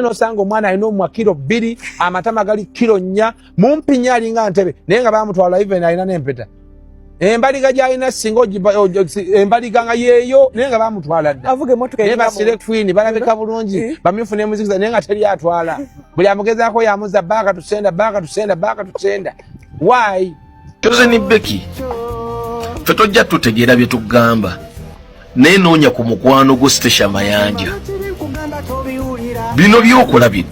nosanga omwana alina omwa kilo 2 amatama gali kilo 4 mumpinya alinga ntebe naye nga bamutwala even alina n'empeta embaliga gyalina singa embaliga nga yeeyo naye nga bamutwala dda naye basire queen balabika bulungi bamyufu n'emuzikiza naye nga teri atwala buli amugezaako yamuza baaka tusenda why Choze ni Becky ffe tojja tutegeera bye tugamba naye noonya ku mukwano gwo Sitesha Mayanja bino byokola bino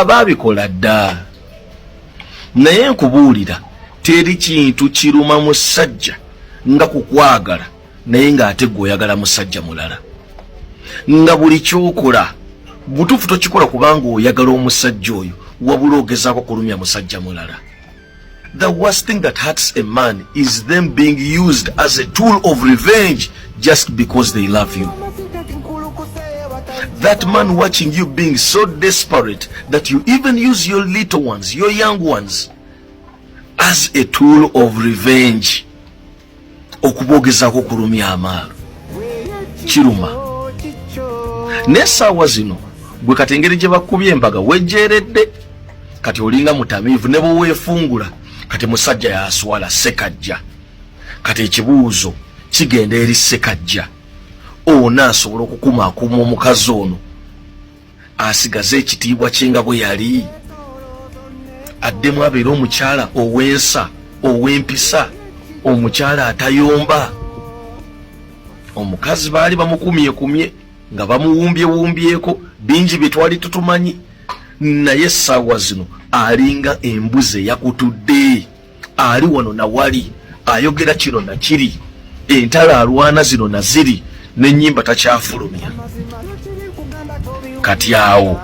baabikola dda naye nkubuulira teri kintu kiruma musajja nga kukwagala naye ng'ate gw'oyagala musajja mulala nga buli kyokola butuufu tokikola kubanga oyagala omusajja oyo wabula ogezaako kulumya musajja mulala. The worst thing that hurts a man is them being used as a tool of revenge just because they love you. That man watching you being so desperate that you even use your little ones, your young ones, as a tool of revenge. Okubogezako kulumya amaalo kiruma n'essaawa zino bwe katengere gye bakubye embaga wejjeeredde kati olinga mutamiivu ne bwe weefungula kati musajja yaswala Ssekajja kati ekibuuzo kigenda eri Ssekajja onaasobola okukumaakuma omukazi ono asigaze ekitiibwa kye nga bwe yali addemu abeera omukyala ow'ensa ow'empisa omukyala atayomba omukazi baali bamukumyekumye nga bamuwumbyewumbyeko bingi bye twali tutumanyi naye essaawa zino alinga embuzi yakutudde ali wano na wali ayogera kino na kiri entala alwana zino na ziri n'ennyimba takyafulumya kati awo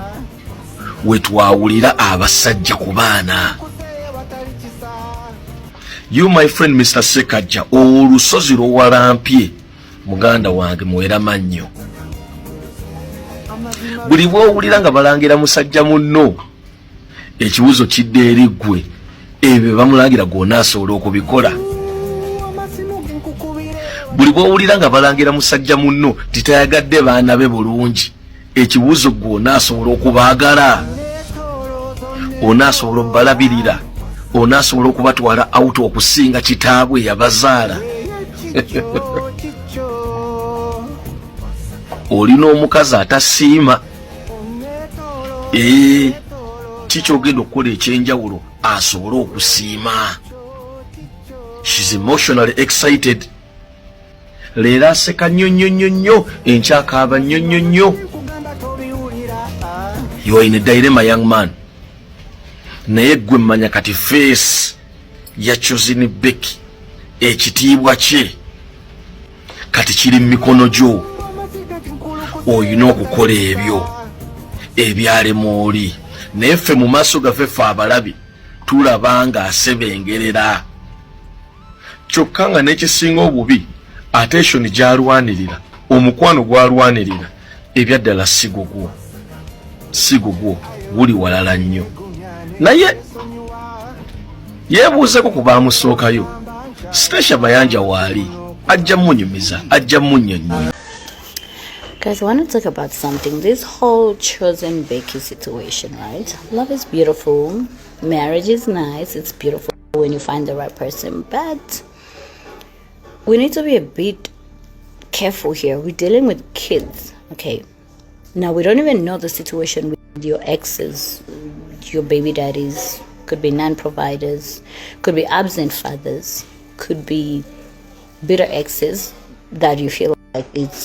wetwawulira abasajja ku baana. You my friend Mr. Ssekajja olusozi lw'owalampye muganda wange muwera mannyo buli bw'owulira nga balangira musajja munno ekibuzo kidde eri ggwe ebyo bamulangira gw'onaasobola okubikola. Buli bw'owulira nga balangira musajja munno titayagadde baana be bulungi ekibuzo gw'onaasobola okubaagala onaasobola obbalabirira onaasobola okubatwala auto okusinga kitaabwe yabazaala. Olina omukazi atasiima kikyogenda okukola ekyenjawulo asobole okusiima. She's emotionally excited. Leero aseka nnyo enkyakaaba nnyo. You are in a dilemma young man. Naye gwe mmanya kati face ya Choze Becky ekitiibwa kye kati kiri mu mikono gyo. Oyina okukola ebyo ebyalema oli naye ffe mu maaso gaffe ffe abalabi tulaba nga asebengerera kyokka nga n'ekisinga obubi attention gy'alwanirira omukwano gw'alwanirira ebyaddala sigugwo guli walala nnyo naye yeebuuzeko ku baamusookayo Sitesha Mayanja waali ajja munyumiza ajja munnyonnyola. Guys, I want to talk about something. This whole Choze Becky situation, right? Love is beautiful. Marriage is nice. It's beautiful when you find the right person. But we need to be a bit careful here. We're dealing with kids, okay? Now, we don't even know the situation with your exes, your baby daddies. Could be non-providers. Could be absent fathers. Could be bitter exes that you feel like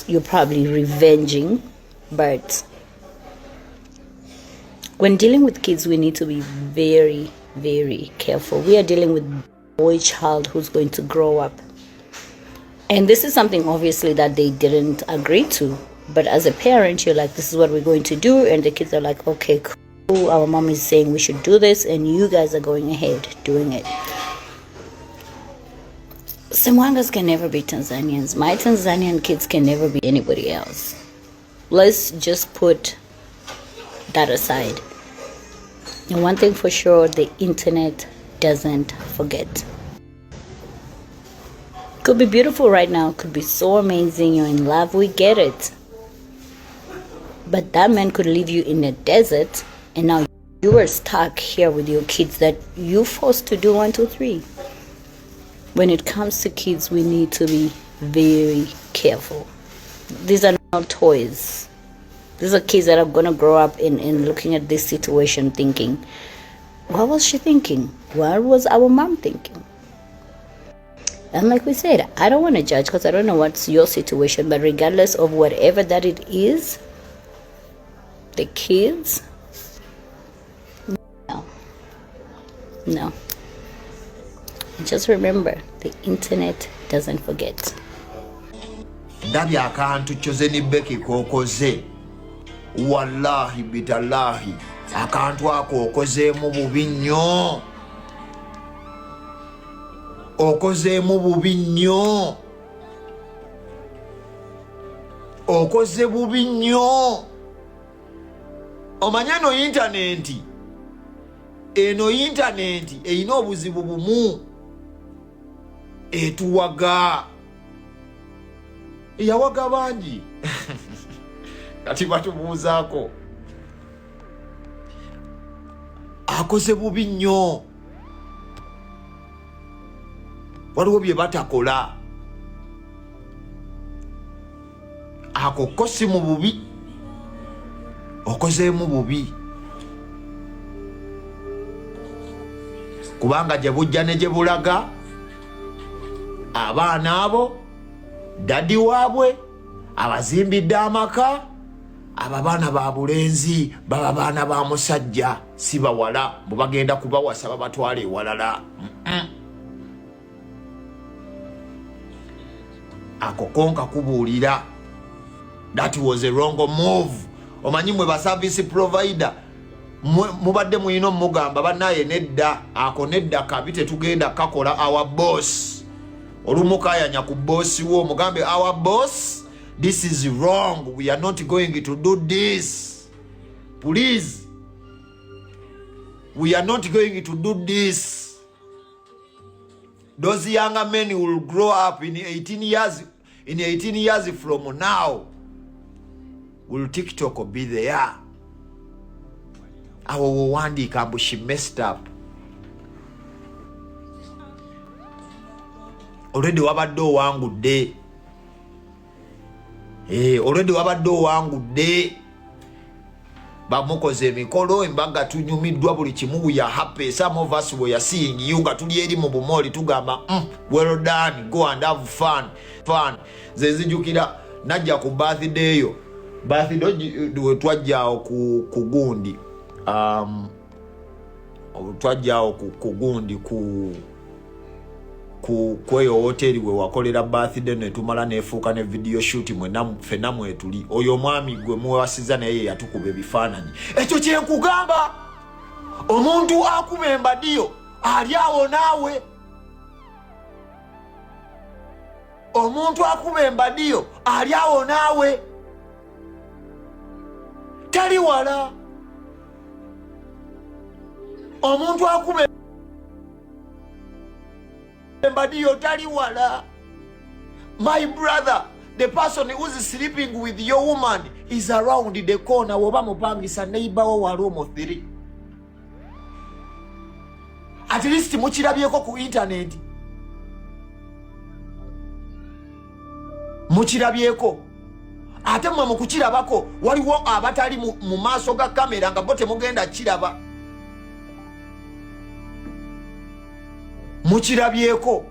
you're probably revenging. But when dealing with kids, we need to be very, very careful. We are dealing with a boy child who's going to grow up, and this is something obviously that they didn't agree to, but as a parent you're like, this is what we're going to do, and the kids are like, okay, cool, our mom is saying we should do this, and you guys are going ahead doing it. Simwangas can never be Tanzanians. My Tanzanian kids can never be anybody else. Let's just put that aside. And one thing for sure, the internet doesn't forget. Could be beautiful right now, could be so amazing, you're in love, we get it. But that man could leave you in a desert, and now you are stuck here with your kids that you forced to do 1, 2, 3. When it comes to kids, we need to be very careful. These are not toys. These are kids that are going to grow up in looking at this situation thinking, what was she thinking? What was our mom thinking? And like we said, I don't want to judge because I don't know what's your situation, but regardless of whatever that it is, the kids, no. Just remember, the internet doesn't forget. Ndabi akantu choze ni Becky kokoze. Wallahi bitallahi. Akantu ako okoze mu bubi nnyo. Okoze mu bubi nnyo. Okoze bubi nnyo. Omanya no internet. Eno internet eyina obuzibu bumu. Etuwaga. Yawaga bangi. Kati batubuuzaako. Akoze bubi nnyo. Waliwo bye batakola. Ako kosi mu bubi. Okozeemu bubi. Kubanga gye bujja ne gye bulaga. Abaana abo dadi waabwe abazimbidde amaka, aba baana ba bulenzi baba baana ba musajja si bawala bwe bagenda kubawasa babatwala ewalala. Ako konka kubuulira. That was a wrong move. Omanyi mwe ba service provider mubadde muyino mugamba bannaye nedda ako nedda kabi tetugenda kakola our boss. Olumukayanya ku boss wo mugambe our boss, this is wrong, we are not going to do this, please, we are not going to do this. Those younger men will grow up in 18 years from now. Will TikTok be there? Our Wandi Kambu, she messed up. Already wabadde owangudde. Already wabadde owangudde. Bamukoze emikolo embaga tunyumiddwa buli kimu we are happy. Some of us we are seeing you nga tuli eri mu bumoli tugamba well done, go and have fun. Zenzijukira najja ku birthday yo. Birthday twajja ku gundi. Twajja ku gundi kweyo hoteli we wakolera birthday ne tumala nefuuka ne video shoot ffenna mwetuli. Oyo mwami gwe muwasiza naye yatukuba ebifaananyi. Ekyo kye nkugamba. Omuntu akuba embadiyo ali awo naawe. Omuntu akuba embadiyo ali awo naawe. Tali wala. Omuntu akuba embadiyo tali wala. My brother, the person who is sleeping with your woman is around the corner. Woba mupangisa neighbor wo walomo 3. At least mukirabyeko ku internet. Mukirabyeko. Ate mwe mukukirabako waliwo abatali mu maaso ga kamera nga bote mugenda kiraba. Mukirabyeko.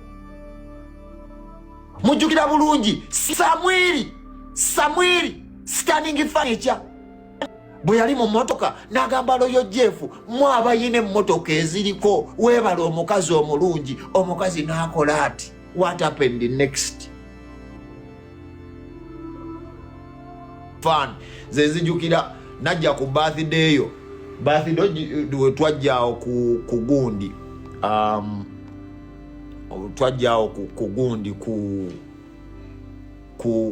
Mujukira bulungi Samwiri standing furniture bwe yali mu motoka n'agamba loyo Jeff mwaba yine motoka eziriko webala omukazi omulungi. Omukazi n'akola ati. What happened next? Fun. Zenzijukira najja ku birthday yo. Birthday twajja ku gundi. Twajjao ku gundi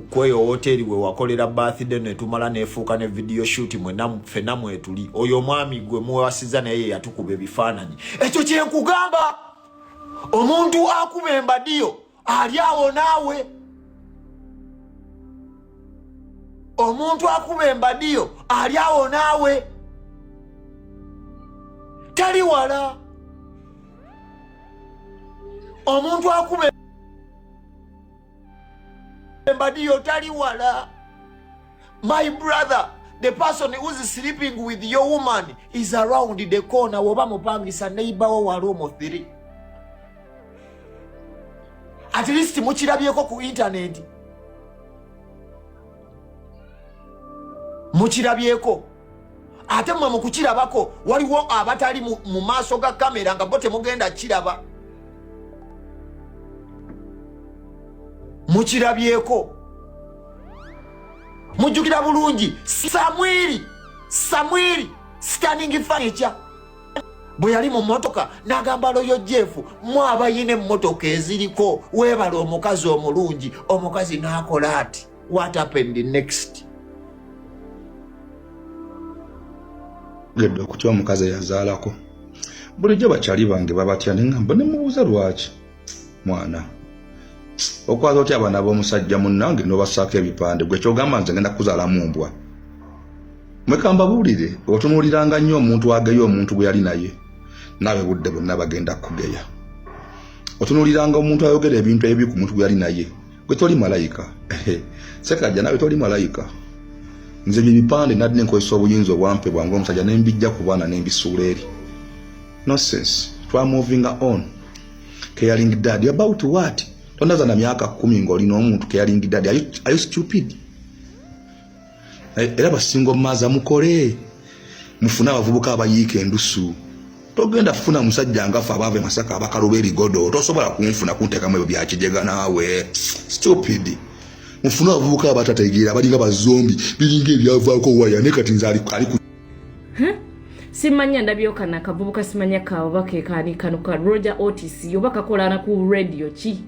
kweyo hoteli we wakolera birthday ne tumala nefuuka ne video shoot ffenna mwetuli. Oyo mwami gwe muwasiza naye yatukuba ebifaananyi. Ekyo kye nkugamba. Omuntu akuba embadiyo ali awo naawe. Omuntu akuba embadiyo ali awo naawe tali wala omuntu akuba embadiyo tali wala. My brother, the person who is sleeping with your woman is around the corner. Woba mupangisa neighbor wa room 3. At least muchirabyeko ku internet. Muchirabyeko. Ate mwe mukukirabako waliwo abatali mu maaso ga kamera nga bote mugenda kiraba. Muchirabyeko. Mujukira bulungi Samwiri standing furniture bwe yali mu motoka n'agamba loyo Jeff mwabayine motoka eziriko webala omukazi omulungi omukazi n'akola ati. What happened next? Geddo kutya omukazi yazaalako bulijjo bakyali bange babatya nengamba nemubuuza lwaki mwana okwaza otya abaana b'omusajja munnange n'obasaako ebipande gwe kyogamba nze ngenda kuzaala mu mbwa. Mwekamba buulire otunuuliranga nnyo omuntu ageya omuntu bwe yali naye naawe budde bonna bagenda kugeya. Otunuuliranga omuntu ayogera ebintu ebibi ku muntu gwe yali naye gwe toli malayika. Sekajja nawe toli malayika. Nze bipande nadde nkozesa obuyinza obwampe bwange omusajja nembijja ku bwana nembisuula eri. Nonsense. Twa moving on. Caring dad about what? Tondaza na myaka 10 ng'olina omuntu caring dad. Are you stupid? Era basingo maza mukole. Mufuna abavubuka abayiika endusu. Togenda funa musajja ngafa abave Masaka abakaluberi godo. Tosobola kunfuna kunteekamu ebyo bya kijega naawe. Stupid. Mufuna abavubuka abatategeera balinga bazombi biringa ebyavaako waya ne kati nze ali ku. Simanya ndabyoka na kavubuka simanya kawo bakekani kanuka Roger Otis yobaka kolana ku radio ki.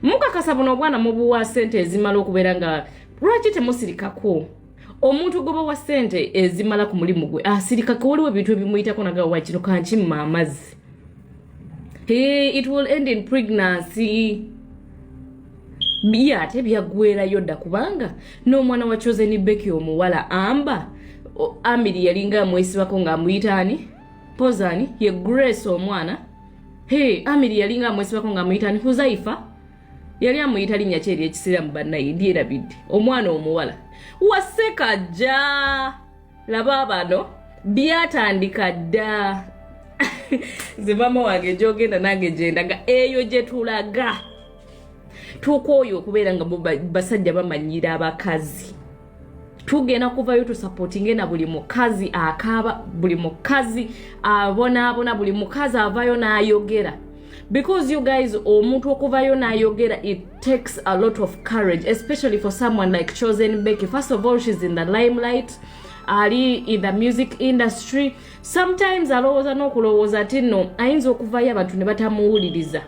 Muka kasabuno bwana mubuwa sente ezimala okuberanga lwaki temusirikako omuntu goba wa sente ezimala ku mulimu gwe asirikako waliwo ebintu ebimuyitako naga wakino kankimma amazzi. It will end in pregnancy. Ate byagwerayo dda kubanga n'omwana wa Chosen Becky omuwala Amba Amiri yalinga mwesibako nga amuyitaani Pozani ye Grace omwana. Amiri yalinga mwesibako nga amuyitaani Huzaifa yali amuyita linnya kyeri ekisira mu bannaye ndyerabidde omwana omuwala waseka jja laba bano byatandika dda. Nze mama wange gyogenda nange gyendaga eyo gye tulaga tukooyo okubeera nga basajja bamanyira abakazi. Tugenda kuvayo tu supporting na buli mukazi akaaba buli mukazi abonaabona buli mukazi avayo n'ayogera. Because you guys omuntu okuvayo n'ayogera it takes a lot of courage, especially for someone like Chosen Becky. First of all, she's in the limelight. Ali in the music industry. Sometimes alowooza n'okulowooza ati nno ayinza okuvayo abantu ne batamuwuliriza.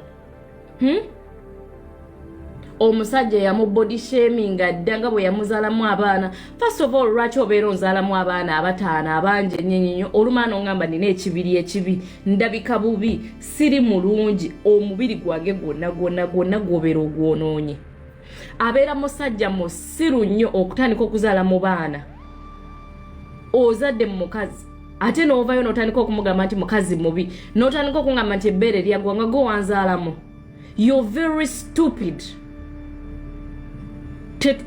Omusajja yamu body shaming addanga bwe yamuzaalamu abaana. First of all, lwaki obeera onzaalamu abaana abataana abanje nnyo olumaana ongamba nina ekibiri ekibi ndabika bubi siri mulungi omubiri gwange gwonna gwobeera ogwonoonye. Abeera musajja musiru nnyo okutandika okuzaala mu baana. Ozadde mu mukazi ate n'ovayo n'otandika okumugamba nti mukazi mubi n'otandika okungamba nti ebbeere lyagwanga gwe wanzaalamu. You're very stupid.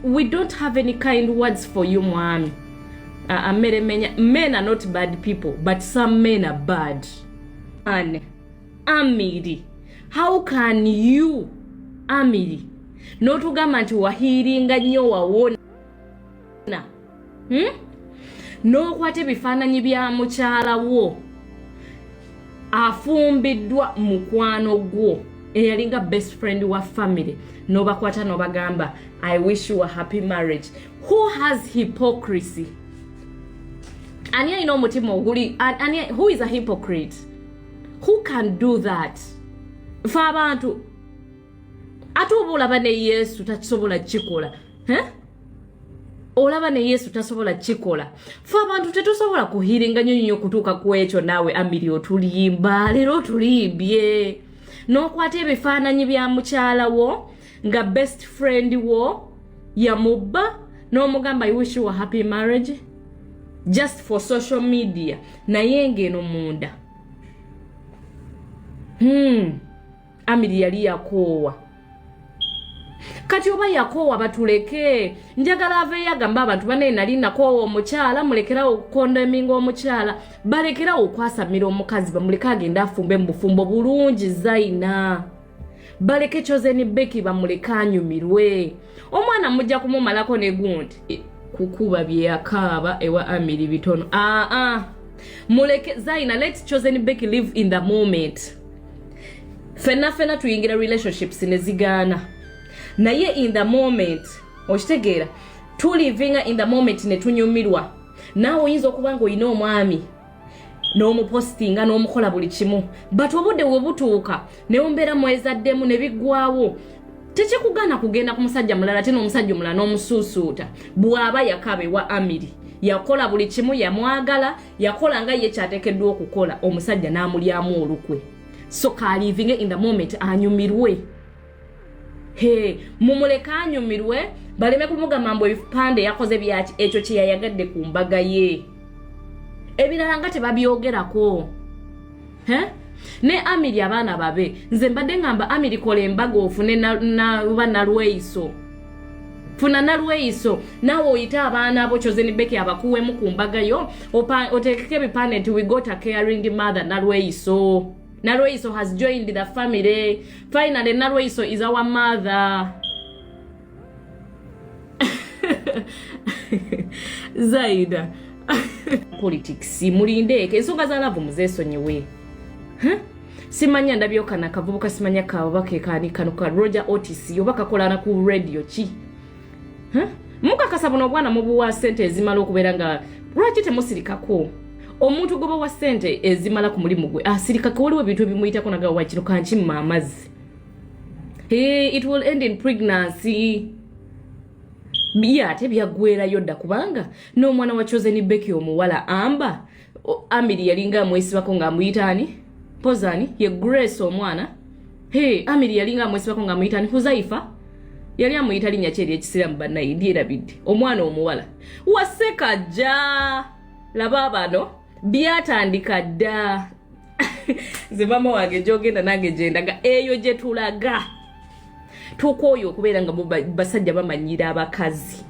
We don't have any kind words for you, mwami. Men are not bad people, but some men are bad. And Amiri, how can you, Amiri, notugamba nti wahiringa nnyo wawona? N'okwata ebifaananyi bya mukyala wo afumbiddwa mukwano gwo eyalinga best friend wa family n'obakwata n'obagamba I wish you a happy marriage. Who has hypocrisy? Ani alina omutima oguli who is a hypocrite? Who can do that? Fe abantu ate oba olaba ne Yesu takisobola kikola. Olaba ne Yesu tasobola kikola. Fe abantu tetusobola kuhiringa nnyo kutuuka ku ekyo naawe Amiri otuliyimba leero otuliyimbye. N'okwata ebifaananyi bya mukyala wo nga best friend wo yamubba no mugamba I wish you a happy marriage just for social media naye ngeno munda Amiri yali yakoowa kati oba yakoowa batuleke njagala ave yagamba abantu bane nali nakoowa omukyala mulekera okukondeminga omukyala balekera okwasamira omukazi bamuleka agenda afumbe mu bufumbo bulungi Zaina baleke Chosen Becky bamuleka anyumirwe omwana mujja kumumalako ne gundi kukuba byakaaba ewa Amiri bitono muleke Zaina let Chosen Becky live in the moment fena tuyingira relationships nezigana naye in the moment okitegeera tu living in the moment ne tunyumirwa nawe oyinza okubanga oyina omwami n'omupostinga n'omukola buli kimu but obudde webutuuka ne ombeera mwezaddemu ne biggwawo tekikugana kugenda ku musajja mulala te n'omusajja omulala n'omusuusuuta bw'aba yakabe wa Amiri yakola buli kimu yamwagala yakola nga ye kyateekeddwa okukola omusajja n'amulyamu olukwe so ka living in the moment anyumirwe mumuleka anyumirwe baleme kumugamba mbu ebipande yakoze byaki ekyo kye yayagadde ku mbaga ye ebirala nga tebabyogerako ne Amiri abaana babe nze mbadde ngamba Amiri kola embaga ofune nalweiso funa nalweiso nawe oyita abaana abo Chosen Becky abakuwemu ku mbaga yo otekeke ebipande nti we got a caring mother nalweiso Nalweiso has joined the family. Finally, Nalweiso is our mother. Zaida. Politics. Mulindeke. Ensonga za love muzesonyiwe. Simanya ndabyoka na kavubuka simanya kabake kano ka Roger Otis yobaka kolana ku radio ki. Muka kasabuno bwana mubuwa sente ezimala okubeera nga lwaki temusirikako. Omuntu goba wa sente ezimala ku mulimu gwe asirika ko waliwo bintu bimuyita konaga wakino kanchi mamazi it will end in pregnancy biya tebyagwera yodda kubanga no mwana wa Chosen Becky omuwala amba Amiri yalinga mwesibako nga amuyitani pozani ye Grace omwana Amiri yalinga mwesibako nga amuyitani Huzaifa yali amuyita linnya kyeri ekisiramu bannayi ndiera bidde omwana omuwala waseka ja laba bano byatandika dda ze mama wange jogenda nange jendaga eyo gye tulaga tukoyo okubeera nga basajja bamanyira abakazi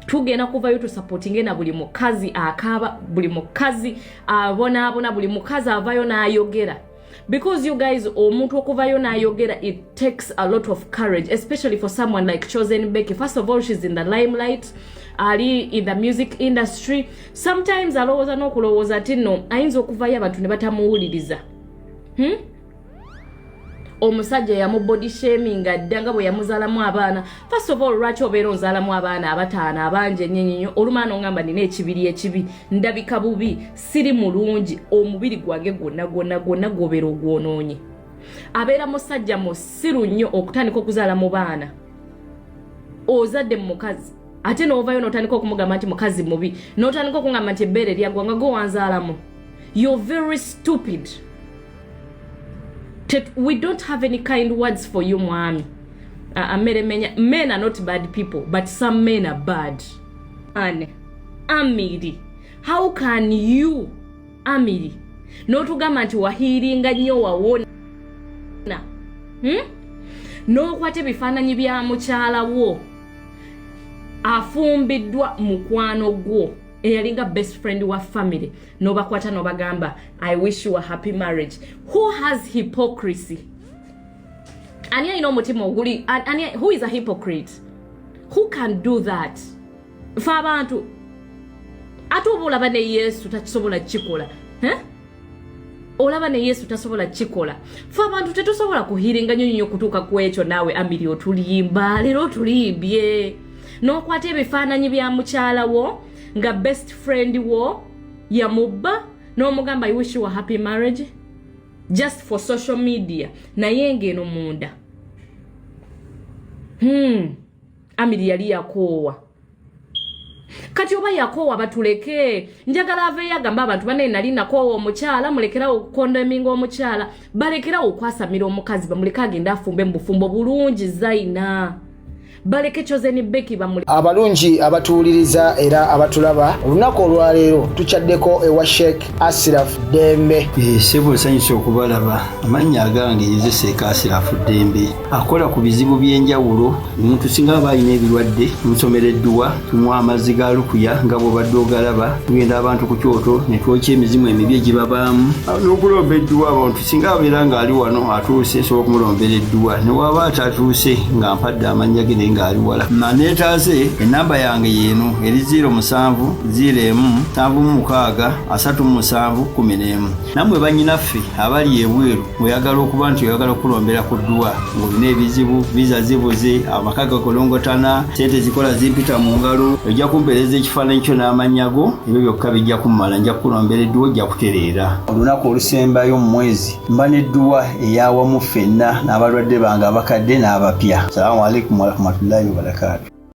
tugenda kuvayo tu supporting na buli mukazi akaba buli mukazi abona buli mukazi avayo n'ayogera because you guys omuntu okuvayo n'ayogera it takes a lot of courage especially for someone like Chosen Becky. First of all, she's in the limelight ali in the music industry. Sometimes alowooza n'okulowooza ati no ayinza okuvayo abantu ne batamuwuliriza omusajja yamu body shaming addanga bwe yamuzaalamu abaana. First of all, lwaki obeera onzaalamu abaana abataano abanje nnyo olumaana ongamba nina ekibiri ekibi ndabika bubi siri mulungi omubiri gwange gwonna gobeera ogwonoonye abeera musajja musiru nnyo okutandika okuzaala mu baana ozadde mu mukazi ate n'ovayo n'otandika okumugamba nti mukazi mubi n'otandika okungamba nti ebbeere lyagwanga gwe wanzaalamu. You're very stupid. We don't have any kind words for you, mwami. Men are not bad people, but some men are bad. And Amiri, how can you, Amiri, n'otugamba nti wahiringa nnyo wawona n'okwata ebifaananyi bya mukyala wo afumbiddwa mukwano gwo eyalinga best friend wa family n'obakwata n'obagamba I wish you a happy marriage. Who has hypocrisy? Ani alina omutima oguli who is a hypocrite? Who can do that? Fa abantu ate oba olaba ne Yesu takisobola kikola olaba ne Yesu tasobola kikola. Fa abantu tetusobola kuhiringa nnyo kutuuka ku ekyo naawe Amiri otulimba leero tulimbye n'okwata ebifaananyi bya mukyala wo nga best friend wo yamubba n'omugamba I wish you a happy marriage just for social media naye ngeno munda Amiri yali yakoowa kati oba yakoowa batuleke njagala ave yagamba abantu bane nali nakoowa omukyala mulekera okukondeminga omukyala balekera okwasamira omukazi bamuleka agenda afumbe mu bufumbo bulungi Zaina baleke chosen Becky bamuli. Abalungi abatuuliriza era abatulaba olunaku olwaleero tuchaddeko ewa Sheikh Asraf Dembe. Sebo sanyusa okubalaba amannya agange nze Sheikh Asraf Dembe akola ku bizibu by'enjawulo omuntu singa aba alina ebirwadde musomereddwa tumwa amazzi ga lukuya nga bw'obadde ogalaba tugenda abantu ku kyoto ne twokya emizimu emibi egibabaamu n'okulomba edduwa abantu singa abeera ng'ali wano atuuse sobola okumulombera edduwa ne waba atatuuse nga mpadde amannya ge naye ng'ali wala neetaase ennamba yange yeeno eri 07 01 76 37 11 nammwe bannyinaffe abali ebweru oyagala okuba nti oyagala okulombera ku dduwa ng'olina ebizibu viza zibuze amaka gakolongotana sente zikola zimpita mu ngalo ojja kumpeereza ekifaananyi kyo n'amannya go ebyo byokka bijja kummala nja kukulombera edduwa ojja kutereera olunaku olusembayo mu mwezi mba n'edduwa eyawamu ffenna n'abalwadde bange abakadde n'abapya. Salaamu alaikum warahmatullahi wabarakatuh.